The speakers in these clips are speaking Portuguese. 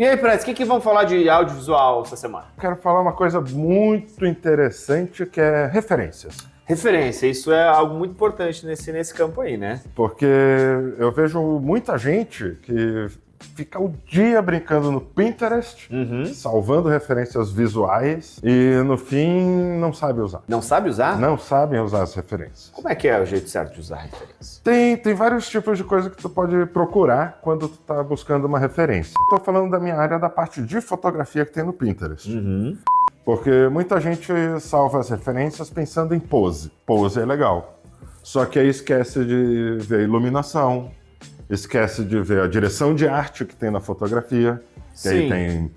E aí, Prats, o que vamos falar de audiovisual essa semana? Quero falar uma coisa muito interessante que é referências. Referência, isso é algo muito importante nesse campo aí, né? Porque eu vejo muita gente que fica o dia brincando no Pinterest, salvando referências visuais e no fim não sabe usar. Não sabe usar? Não sabem usar as referências. Como é que é o jeito certo de usar referência? Tem vários tipos de coisa que tu pode procurar quando tu tá buscando uma referência. Tô falando da minha área da parte de fotografia que tem no Pinterest. Porque muita gente salva as referências pensando em pose. Pose é legal. Só que aí esquece de ver a iluminação, esquece de ver a direção de arte que tem na fotografia. Que aí tem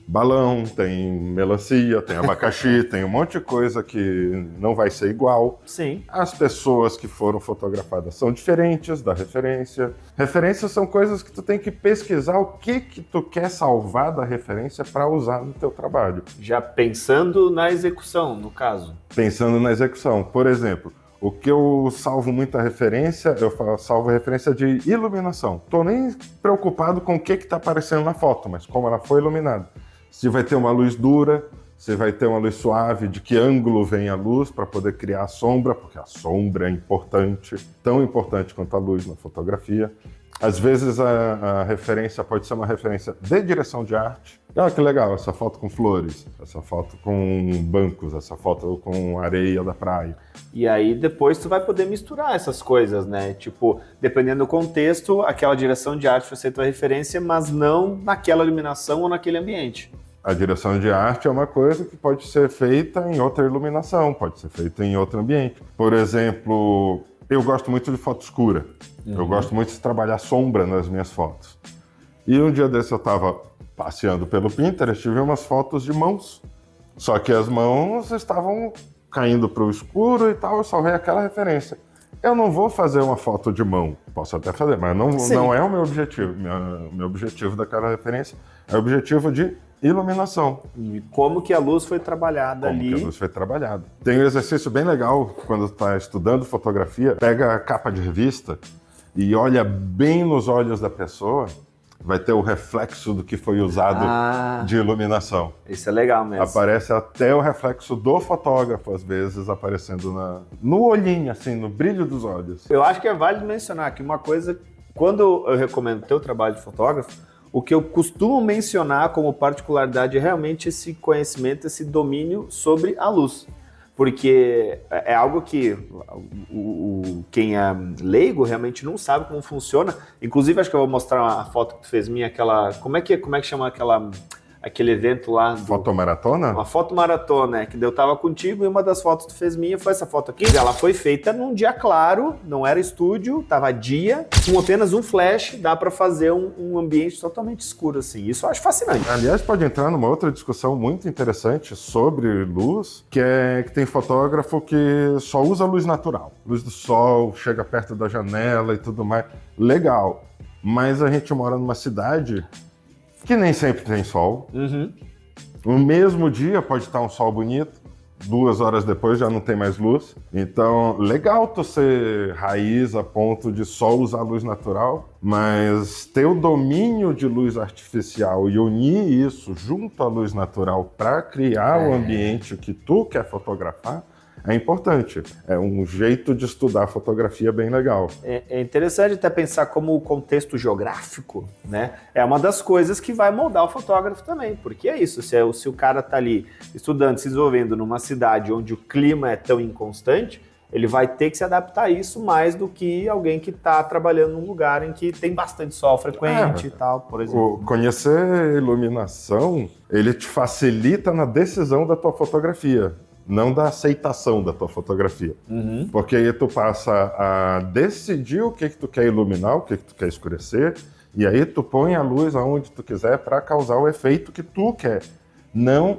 balão, tem melancia, tem abacaxi, tem um monte de coisa que não vai ser igual. Sim. As pessoas que foram fotografadas são diferentes da referência. Referências são coisas que tu tem que pesquisar o que tu quer salvar da referência para usar no teu trabalho. Já pensando na execução, no caso. Pensando na execução. Por exemplo, o que eu salvo muita referência, salvo referência de iluminação. Tô nem preocupado com o que tá aparecendo na foto, mas como ela foi iluminada. Se vai ter uma luz dura, se vai ter uma luz suave, de que ângulo vem a luz para poder criar a sombra, porque a sombra é importante, tão importante quanto a luz na fotografia. Às vezes a referência pode ser uma referência de direção de arte. Ah, que legal, essa foto com flores, essa foto com bancos, essa foto com areia da praia. E aí depois tu vai poder misturar essas coisas, né? Tipo, dependendo do contexto, aquela direção de arte vai ser tua referência, mas não naquela iluminação ou naquele ambiente. A direção de arte é uma coisa que pode ser feita em outra iluminação, pode ser feita em outro ambiente. Por exemplo, eu gosto muito de foto escura. Eu gosto muito de trabalhar sombra nas minhas fotos. E um dia desse eu estava passeando pelo Pinterest e vi umas fotos de mãos. Só que as mãos estavam caindo para o escuro e tal, eu salvei aquela referência. Eu não vou fazer uma foto de mão, posso até fazer, mas não é o meu objetivo. Meu objetivo daquela referência é o objetivo de iluminação. E como que a luz foi trabalhada ali. Como que a luz foi trabalhada. Tem um exercício bem legal quando está estudando fotografia, pega a capa de revista e olha bem nos olhos da pessoa, vai ter o reflexo do que foi usado de iluminação. Isso é legal mesmo. Aparece até o reflexo do fotógrafo, às vezes, aparecendo no olhinho, assim, no brilho dos olhos. Eu acho que é válido mencionar que uma coisa, quando eu recomendo o teu trabalho de fotógrafo, o que eu costumo mencionar como particularidade é realmente esse conhecimento, esse domínio sobre a luz. Porque é algo que quem é leigo realmente não sabe como funciona. Inclusive, acho que eu vou mostrar a foto que tu fez minha, aquela... Como é que chama aquele evento lá? Fotomaratona? Uma fotomaratona, que eu tava contigo e uma das fotos que tu fez minha foi essa foto aqui. Ela foi feita num dia claro, não era estúdio, tava dia, com apenas um flash, dá pra fazer um ambiente totalmente escuro, assim. Isso eu acho fascinante. Aliás, pode entrar numa outra discussão muito interessante sobre luz, que tem fotógrafo que só usa luz natural. Luz do sol, chega perto da janela e tudo mais. Legal. Mas a gente mora numa cidade que nem sempre tem sol. No mesmo dia pode estar um sol bonito, 2 horas depois já não tem mais luz. Então, legal tu ser raiz a ponto de só usar luz natural, mas ter o domínio de luz artificial e unir isso junto à luz natural para criar o ambiente que tu quer fotografar, é importante. É um jeito de estudar fotografia bem legal. É interessante até pensar como o contexto geográfico, né, é uma das coisas que vai moldar o fotógrafo também, porque é isso, se o cara tá ali estudando, se desenvolvendo numa cidade onde o clima é tão inconstante, ele vai ter que se adaptar a isso mais do que alguém que está trabalhando num lugar em que tem bastante sol frequente e tal, por exemplo. Conhecer iluminação, ele te facilita na decisão da tua fotografia, não da aceitação da tua fotografia. Porque aí tu passa a decidir o que tu quer iluminar, o que tu quer escurecer, e aí tu põe a luz aonde tu quiser para causar o efeito que tu quer. Não,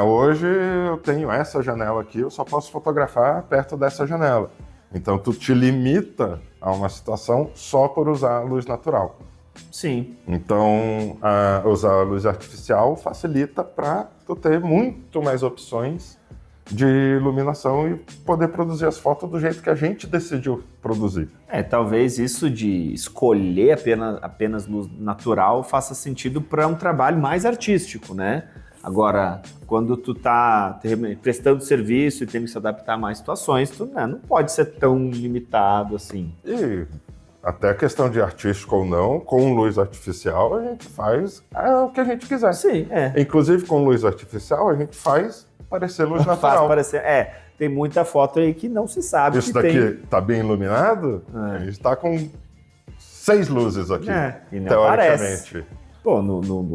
hoje eu tenho essa janela aqui, eu só posso fotografar perto dessa janela. Então tu te limita a uma situação só por usar a luz natural. Sim. Então, usar a luz artificial facilita para tu ter muito mais opções de iluminação e poder produzir as fotos do jeito que a gente decidiu produzir. Talvez isso de escolher apenas luz natural faça sentido para um trabalho mais artístico, né? Agora, quando tu tá prestando serviço e tendo que se adaptar a mais situações, tu não pode ser tão limitado assim. E até a questão de artístico ou não, com luz artificial a gente faz o que a gente quiser. Sim, Inclusive com luz artificial a gente faz parecer luz natural. Tem muita foto aí que não se sabe. Isso daqui tá bem iluminado, a gente tá com 6 luzes aqui, e não teoricamente. Aparece. Pô,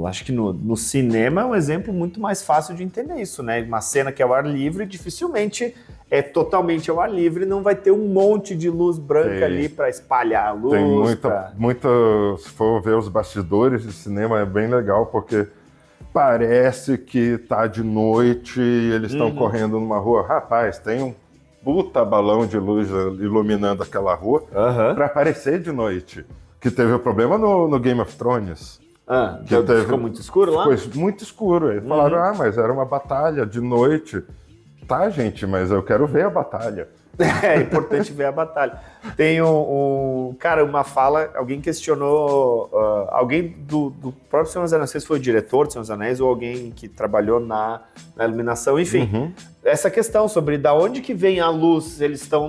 acho que no cinema é um exemplo muito mais fácil de entender isso, né? Uma cena que é ao ar livre, dificilmente é totalmente ao ar livre, não vai ter um monte de luz branca ali para espalhar a luz. Tem muita, se for ver os bastidores de cinema, é bem legal, porque parece que tá de noite e eles estão correndo numa rua. Rapaz, tem um puta balão de luz iluminando aquela rua para parecer de noite. Que teve o problema no Game of Thrones. Ficou muito escuro lá? Ficou muito escuro. Eles falaram, mas era uma batalha de noite. Tá, gente, mas eu quero ver a batalha. É importante ver a batalha. Tem cara, uma fala, alguém questionou, alguém do próprio Senhor dos Anéis, não sei se foi o diretor do Senhor dos Anéis ou alguém que trabalhou na iluminação, enfim. Essa questão sobre da onde que vem a luz, eles estão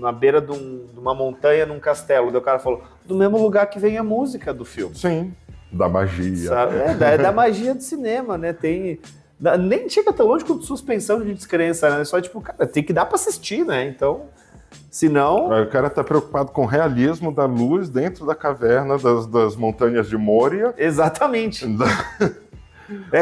na beira de uma montanha, num castelo, daí o cara falou, do mesmo lugar que vem a música do filme. Sim. Da magia. Da magia do cinema, né? Nem chega tão longe quanto suspensão de descrença, né? Só tipo, cara, tem que dar pra assistir, né? Então, senão... O cara tá preocupado com o realismo da luz dentro da caverna das montanhas de Moria. Exatamente.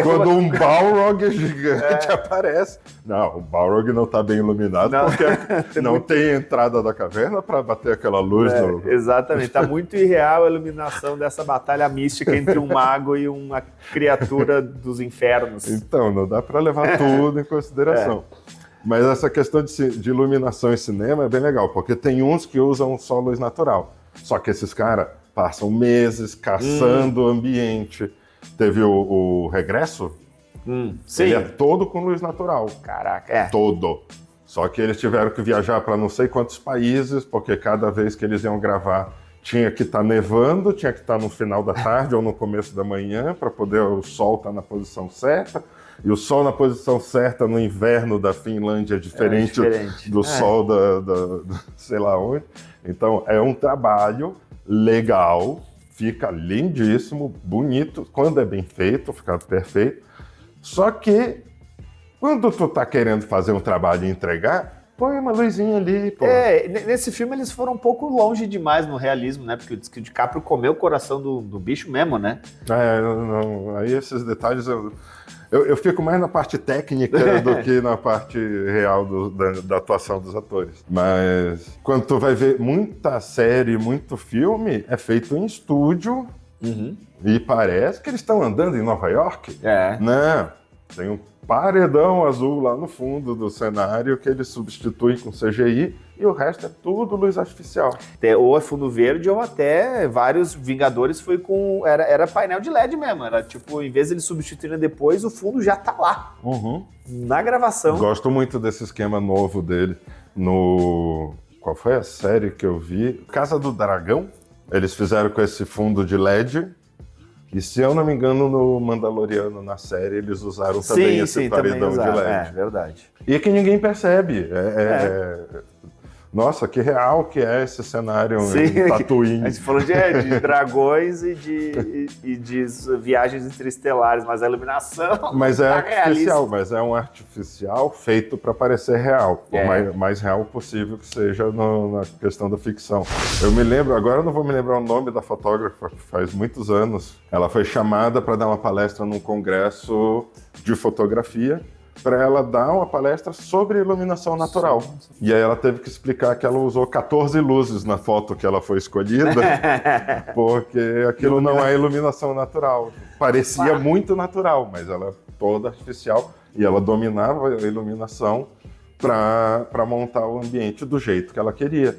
Quando um Balrog gigante aparece. Não, o Balrog não tá bem iluminado porque não tem entrada da caverna para bater aquela luz. Exatamente, tá muito irreal a iluminação dessa batalha mística entre um mago e uma criatura dos infernos. Então, não dá para levar tudo em consideração. Mas essa questão de iluminação em cinema é bem legal, porque tem uns que usam só luz natural. Só que esses caras passam meses caçando o ambiente. Teve o Regresso, sim. Ele é todo com luz natural. Caraca, Todo. Só que eles tiveram que viajar para não sei quantos países, porque cada vez que eles iam gravar tinha que estar nevando, tinha que estar no final da tarde ou no começo da manhã, para poder o sol estar na posição certa. E o sol na posição certa no inverno da Finlândia é diferente do sol da sei lá onde. Então é um trabalho legal. Fica lindíssimo, bonito, quando é bem feito, fica perfeito. Só que, quando tu tá querendo fazer um trabalho e entregar, põe uma luzinha ali, pô. Nesse filme eles foram um pouco longe demais no realismo, né? Porque diz que o DiCaprio comeu o coração do bicho mesmo, né? Não, aí esses detalhes... Eu fico mais na parte técnica do que na parte real da atuação dos atores. Mas quando tu vai ver muita série, muito filme, é feito em estúdio e parece que eles estão andando em Nova York. Não, tem um paredão azul lá no fundo do cenário que eles substituem com CGI e o resto é tudo luz artificial. Ou é fundo verde ou até vários Vingadores foi com... Era painel de LED mesmo, era tipo, em vez de eles substituírem depois, o fundo já tá lá. Na gravação. Gosto muito desse esquema novo dele. Qual foi a série que eu vi? Casa do Dragão. Eles fizeram com esse fundo de LED. E se eu não me engano, no Mandaloriano, na série, eles usaram também esse paredão de LED. É verdade. E que ninguém percebe. Nossa, que real que é esse cenário em Tatooine. A gente falou de dragões e de viagens interestelares, mas a iluminação mas é artificial, realista. Mas é um artificial feito para parecer real. O mais real possível que seja na questão da ficção. Eu me lembro, agora eu não vou me lembrar o nome da fotógrafa, faz muitos anos. Ela foi chamada para dar uma palestra num congresso de fotografia, para ela dar uma palestra sobre iluminação natural. E aí ela teve que explicar que ela usou 14 luzes na foto que ela foi escolhida, porque aquilo não é iluminação natural. Parecia muito natural, mas ela é toda artificial e ela dominava a iluminação para montar o ambiente do jeito que ela queria.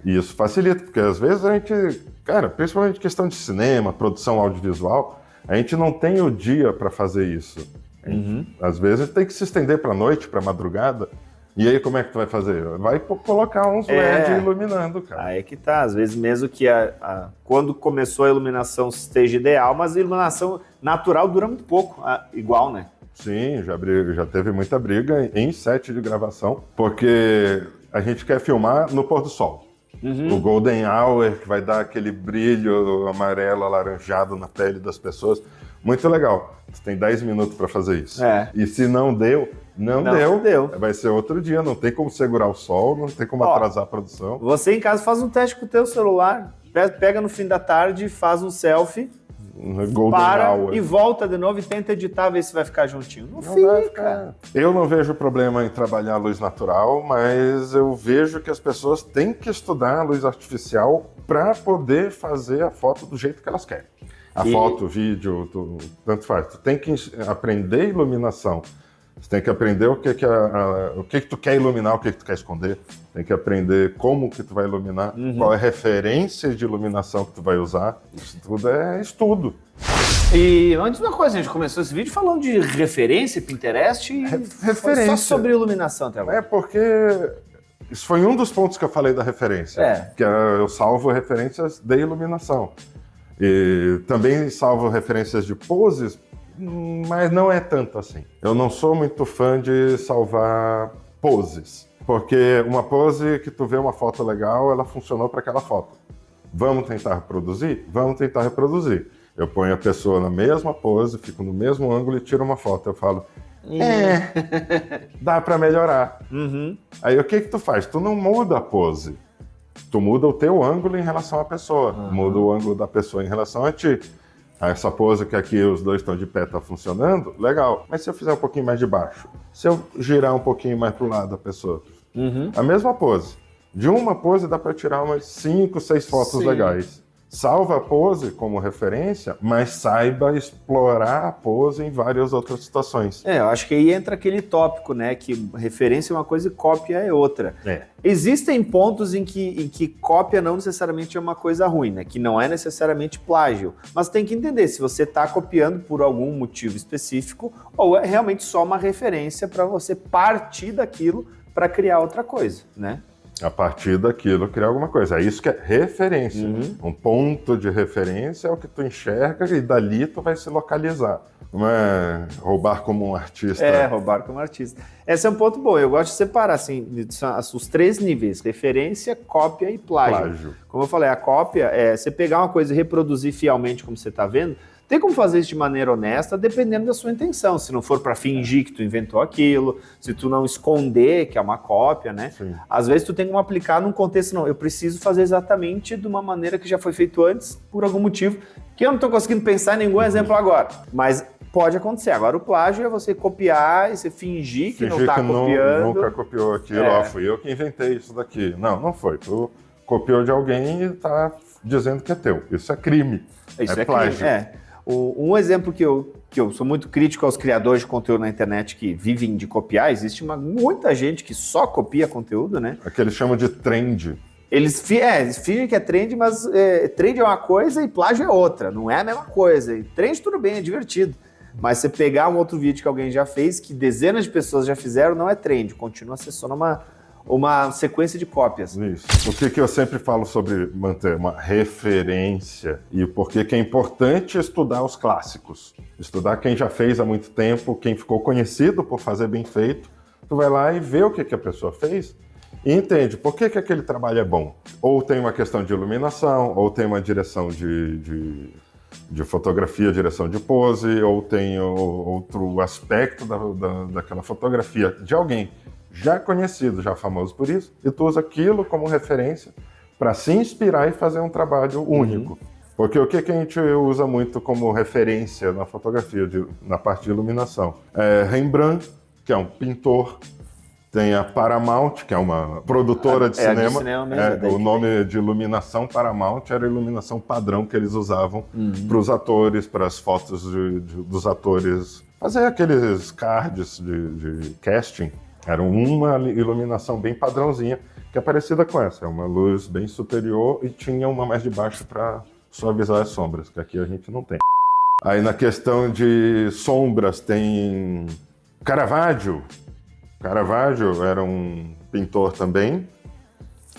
E isso facilita, porque às vezes a gente, principalmente questão de cinema, produção audiovisual, a gente não tem o dia para fazer isso. Às vezes tem que se estender para noite, para madrugada. E aí como é que tu vai fazer? Vai colocar uns LED iluminando, cara. Aí que tá, às vezes mesmo que quando começou a iluminação esteja ideal, mas a iluminação natural dura muito pouco, igual, né? Sim, já teve muita briga em set de gravação, porque a gente quer filmar no pôr do sol. O Golden Hour, que vai dar aquele brilho amarelo, alaranjado na pele das pessoas. Muito legal. Você tem 10 minutos para fazer isso. E se não deu, não deu. Vai ser outro dia, não tem como segurar o sol, não tem como atrasar a produção. Você em casa faz um teste com o teu celular, pega no fim da tarde, faz um selfie, Hour. E volta de novo e tenta editar, ver se vai ficar juntinho. Não fica. Eu não vejo problema em trabalhar a luz natural, mas eu vejo que as pessoas têm que estudar a luz artificial para poder fazer a foto do jeito que elas querem. Foto, o vídeo, tanto faz. Tu tem que aprender iluminação. Você tem que aprender o que tu quer iluminar, o que tu quer esconder. Tem que aprender como que tu vai iluminar, qual é a referência de iluminação que tu vai usar. Isso tudo é estudo. E antes de uma coisa, a gente começou esse vídeo falando de referência, Pinterest, e foi só sobre iluminação até agora. Porque isso foi um dos pontos que eu falei da referência. Que eu salvo referências de iluminação. E também salvo referências de poses, mas não é tanto assim. Eu não sou muito fã de salvar poses, porque uma pose que tu vê uma foto legal, ela funcionou para aquela foto. Vamos tentar reproduzir? Vamos tentar reproduzir. Eu ponho a pessoa na mesma pose, fico no mesmo ângulo e tiro uma foto. Eu falo, dá para melhorar. Aí o que tu faz? Tu não muda a pose. Tu muda o teu ângulo em relação à pessoa, muda o ângulo da pessoa em relação a ti. Essa pose que aqui os dois estão de pé está funcionando, legal. Mas se eu fizer um pouquinho mais de baixo, se eu girar um pouquinho mais para o lado da pessoa, a mesma pose. De uma pose dá para tirar umas 5, 6 fotos legais. Salva a pose como referência, mas saiba explorar a pose em várias outras situações. Eu acho que aí entra aquele tópico, né? Que referência é uma coisa e cópia é outra. Existem pontos em que cópia não necessariamente é uma coisa ruim, né? Que não é necessariamente plágio. Mas tem que entender se você está copiando por algum motivo específico ou é realmente só uma referência para você partir daquilo para criar outra coisa, né? A partir daquilo, criar alguma coisa. É isso que é referência. Um ponto de referência é o que tu enxerga e dali tu vai se localizar. Não é roubar como um artista. Roubar como artista. Esse é um ponto bom. Eu gosto de separar assim, os 3 níveis: referência, cópia e plágio. Como eu falei, a cópia é você pegar uma coisa e reproduzir fielmente como você está vendo. Tem como fazer isso de maneira honesta, dependendo da sua intenção. Se não for para fingir que tu inventou aquilo, se tu não esconder que é uma cópia, né? Às vezes tu tem como aplicar num contexto, não, eu preciso fazer exatamente de uma maneira que já foi feito antes, por algum motivo, que eu não estou conseguindo pensar em nenhum exemplo agora. Mas pode acontecer. Agora o plágio é você copiar e você fingir que não está copiando. Nunca copiou aquilo, fui eu que inventei isso daqui. Não foi. Tu copiou de alguém e está dizendo que é teu. Isso é crime. Isso é plágio. Crime. Um exemplo que eu sou muito crítico aos criadores de conteúdo na internet que vivem de copiar, existe muita gente que só copia conteúdo, né? É que eles chamam de trend. Eles fingem que é trend, mas trend é uma coisa e plágio é outra, não é a mesma coisa. E trend tudo bem, é divertido. Mas você pegar um outro vídeo que alguém já fez, que dezenas de pessoas já fizeram, não é trend, continua a ser só uma sequência de cópias. Isso. O que eu sempre falo sobre manter uma referência e por que é importante estudar os clássicos. Estudar quem já fez há muito tempo, quem ficou conhecido por fazer bem feito. Tu vai lá e vê o que a pessoa fez e entende por que aquele trabalho é bom. Ou tem uma questão de iluminação, ou tem uma direção de fotografia, direção de pose, ou tem outro aspecto daquela fotografia de alguém já conhecido, já famoso por isso, e tu usa aquilo como referência para se inspirar e fazer um trabalho único. Porque o que a gente usa muito como referência na fotografia, na parte de iluminação? Rembrandt, que é um pintor, tem a Paramount, que é uma produtora de cinema. De cinema mesmo, o nome de iluminação Paramount era a iluminação padrão que eles usavam para os atores, para as fotos dos atores. Fazer aqueles cards de casting. Era uma iluminação bem padrãozinha, que é parecida com essa. É uma luz bem superior e tinha uma mais de baixo para suavizar as sombras, que aqui a gente não tem. Aí na questão de sombras tem Caravaggio. Caravaggio era um pintor também,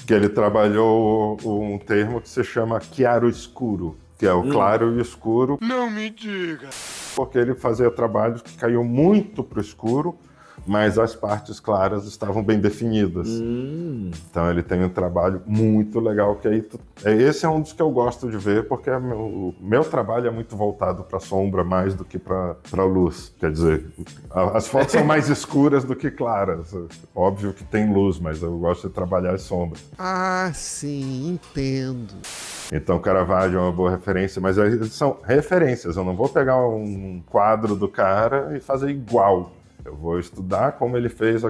que ele trabalhou um termo que se chama chiaro-escuro, que é o claro e escuro. Não me diga! Porque ele fazia trabalhos que caíam muito para o escuro, mas as partes claras estavam bem definidas. Então ele tem um trabalho muito legal, que aí esse é um dos que eu gosto de ver, porque o meu trabalho é muito voltado para sombra mais do que para luz. Quer dizer, as fotos são mais escuras do que claras. Óbvio que tem luz, mas eu gosto de trabalhar as sombras. Ah, sim, entendo. Então Caravaggio é uma boa referência, mas eles são referências. Eu não vou pegar um quadro do cara e fazer igual. Eu vou estudar como ele fez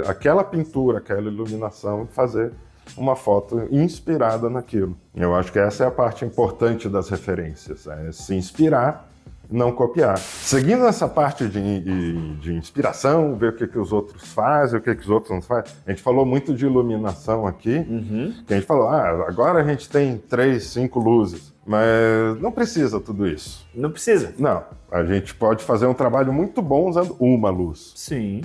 aquela pintura, aquela iluminação e fazer uma foto inspirada naquilo. Eu acho que essa é a parte importante das referências, é se inspirar, não copiar. Seguindo essa parte de inspiração, ver o que os outros fazem, o que os outros não fazem. A gente falou muito de iluminação aqui, que a gente falou, agora a gente tem 3, 5 luzes. Mas não precisa tudo isso. Não precisa? Não. A gente pode fazer um trabalho muito bom usando uma luz. Sim.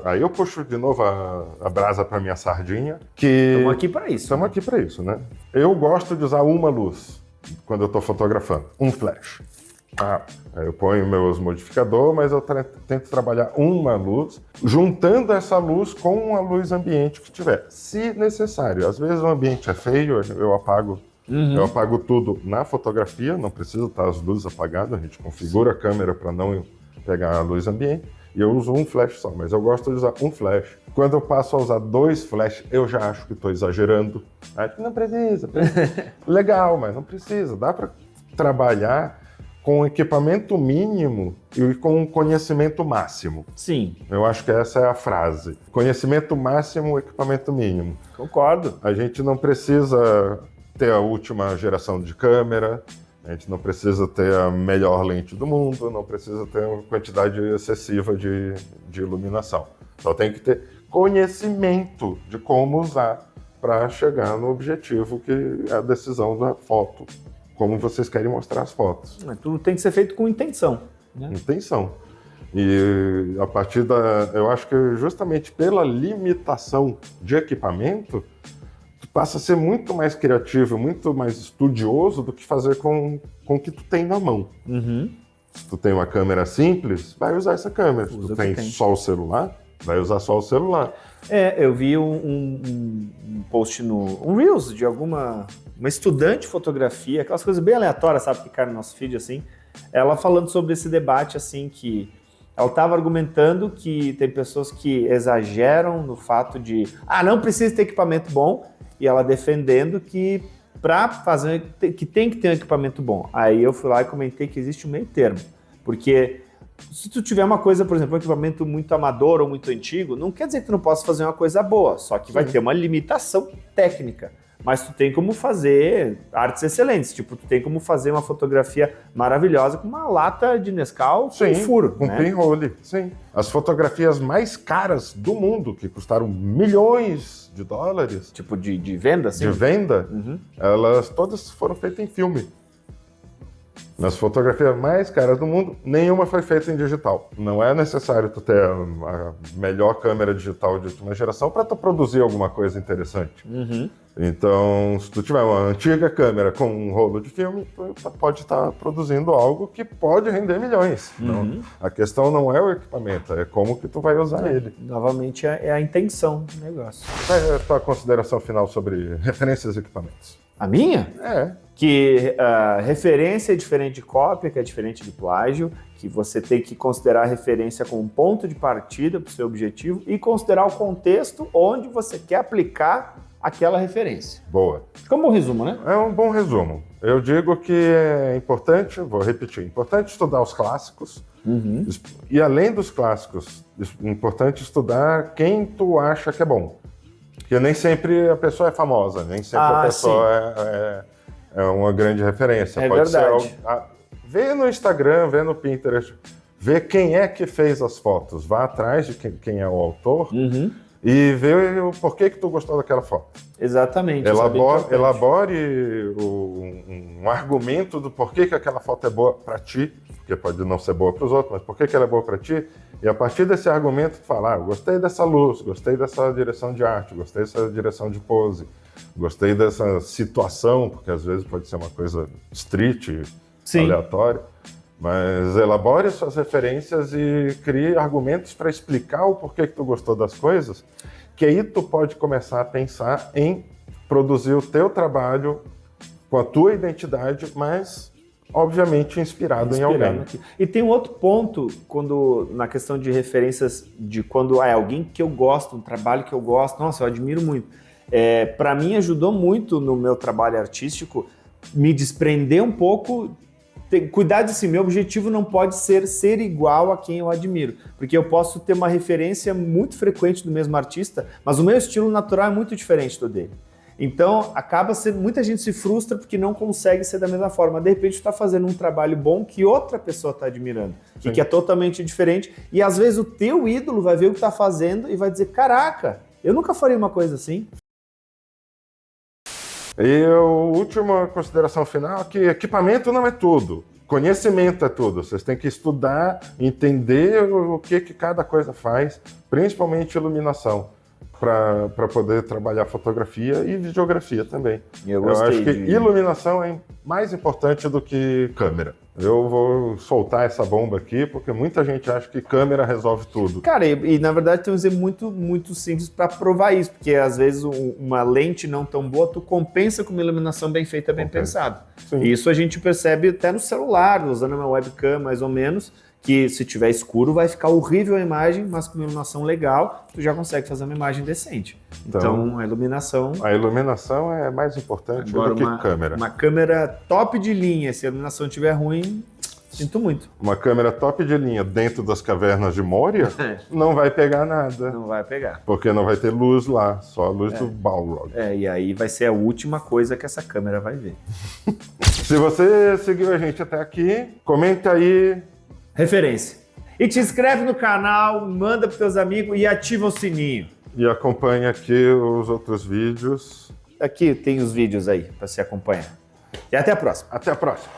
Aí eu puxo de novo a brasa para minha sardinha. Estamos aqui para isso. Estamos aqui para isso, né? Eu gosto de usar uma luz quando eu estou fotografando. Um flash. Aí eu ponho meus modificadores, mas eu tento trabalhar uma luz, juntando essa luz com a luz ambiente que tiver, se necessário. Às vezes o ambiente é feio, eu apago. Eu apago tudo na fotografia, não precisa estar as luzes apagadas, a gente configura a câmera para não pegar a luz ambiente, e eu uso um flash só, mas eu gosto de usar um flash. Quando eu passo a usar 2 flashes, eu já acho que estou exagerando. Acho que não precisa. Legal, mas não precisa. Dá para trabalhar com equipamento mínimo e com conhecimento máximo. Sim. Eu acho que essa é a frase. Conhecimento máximo, equipamento mínimo. Concordo. A gente não precisa ter a última geração de câmera, a gente não precisa ter a melhor lente do mundo, não precisa ter uma quantidade excessiva de iluminação. Só tem que ter conhecimento de como usar para chegar no objetivo que é a decisão da foto, como vocês querem mostrar as fotos. Tudo tem que ser feito com intenção. Né? Intenção. E a partir eu acho que justamente pela limitação de equipamento, passa a ser muito mais criativo, muito mais estudioso do que fazer com o que tu tem na mão. Se tu tem uma câmera simples, vai usar essa câmera. Se tu tem só o celular, vai usar só o celular. Eu vi um post um Reels de uma estudante de fotografia, aquelas coisas bem aleatórias, sabe, que caem no nosso feed, assim, ela falando sobre esse debate, assim, que ela estava argumentando que tem pessoas que exageram no fato de, não precisa ter equipamento bom, e ela defendendo que para fazer, que tem que ter um equipamento bom. Aí eu fui lá e comentei que existe um meio termo, porque se tu tiver uma coisa, por exemplo, um equipamento muito amador ou muito antigo, não quer dizer que tu não possa fazer uma coisa boa, só que vai ter uma limitação técnica. Mas tu tem como fazer artes excelentes, tipo, tu tem como fazer uma fotografia maravilhosa com uma lata de Nescau com furo. Com pinhole, sim. As fotografias mais caras do mundo, que custaram milhões de dólares. Tipo de venda, assim? De venda, elas todas foram feitas em filme. Nas fotografias mais caras do mundo, nenhuma foi feita em digital. Não é necessário tu ter a melhor câmera digital de última geração para tu produzir alguma coisa interessante. Então, se tu tiver uma antiga câmera com um rolo de filme, tu pode estar produzindo algo que pode render milhões. Então, a questão não é o equipamento, é como que tu vai usar ele. Novamente, é a intenção do negócio. Qual é a tua consideração final sobre referências e equipamentos? A minha? É. Que referência é diferente de cópia, que é diferente de plágio, que você tem que considerar a referência como um ponto de partida para o seu objetivo e considerar o contexto onde você quer aplicar aquela referência. Boa. Fica um bom resumo, né? É um bom resumo. Eu digo que é importante, vou repetir, importante estudar os clássicos e além dos clássicos, é importante estudar quem tu acha que é bom. Porque nem sempre a pessoa é famosa, nem sempre a pessoa é uma grande referência. Pode verdade. Ser vê no Instagram, vê no Pinterest, vê quem é que fez as fotos, vá atrás de quem é o autor e ver o porquê que tu gostou daquela foto. Exatamente. Isso é bem importante. Elabore um argumento do porquê que aquela foto é boa para ti, porque pode não ser boa para os outros, mas porquê que ela é boa para ti, e a partir desse argumento tu fala, eu gostei dessa luz, gostei dessa direção de arte, gostei dessa direção de pose, gostei dessa situação, porque às vezes pode ser uma coisa street, Sim. aleatória, mas elabore suas referências e crie argumentos para explicar o porquê que tu gostou das coisas, que aí tu pode começar a pensar em produzir o teu trabalho com a tua identidade, mas obviamente inspirado em alguém. Aqui. E tem um outro ponto na questão de referências de quando é alguém que eu gosto, um trabalho que eu gosto, nossa, eu admiro muito. Para mim ajudou muito no meu trabalho artístico me desprender um pouco. Cuidar de si, meu objetivo não pode ser igual a quem eu admiro, porque eu posso ter uma referência muito frequente do mesmo artista, mas o meu estilo natural é muito diferente do dele. Então, acaba sendo, muita gente se frustra porque não consegue ser da mesma forma. De repente, tu está fazendo um trabalho bom que outra pessoa está admirando, e que é totalmente diferente, e às vezes o teu ídolo vai ver o que está fazendo e vai dizer, caraca, eu nunca faria uma coisa assim. E a última consideração final é que equipamento não é tudo, conhecimento é tudo. Vocês têm que estudar, entender o que cada coisa faz, principalmente iluminação, para poder trabalhar fotografia e videografia também. Eu acho que iluminação é mais importante do que câmera. Eu vou soltar essa bomba aqui, porque muita gente acha que câmera resolve tudo. Cara, e na verdade tem um exemplo muito simples para provar isso, porque às vezes uma lente não tão boa, tu compensa com uma iluminação bem feita, bem pensada. E isso a gente percebe até no celular, usando uma webcam mais ou menos, que se tiver escuro vai ficar horrível a imagem, mas com uma iluminação legal, tu já consegue fazer uma imagem decente. Então a iluminação... A iluminação é mais importante do que câmera. Uma câmera top de linha, se a iluminação estiver ruim, sinto muito. Uma câmera top de linha dentro das cavernas de Moria não vai pegar nada. Não vai pegar. Porque não vai ter luz lá, só a luz do Balrog. E aí vai ser a última coisa que essa câmera vai ver. Se você seguiu a gente até aqui, comenta aí... referência. E te inscreve no canal, manda para teus amigos e ativa o sininho. E acompanha aqui os outros vídeos. Aqui tem os vídeos aí para você acompanhar. E até a próxima. Até a próxima.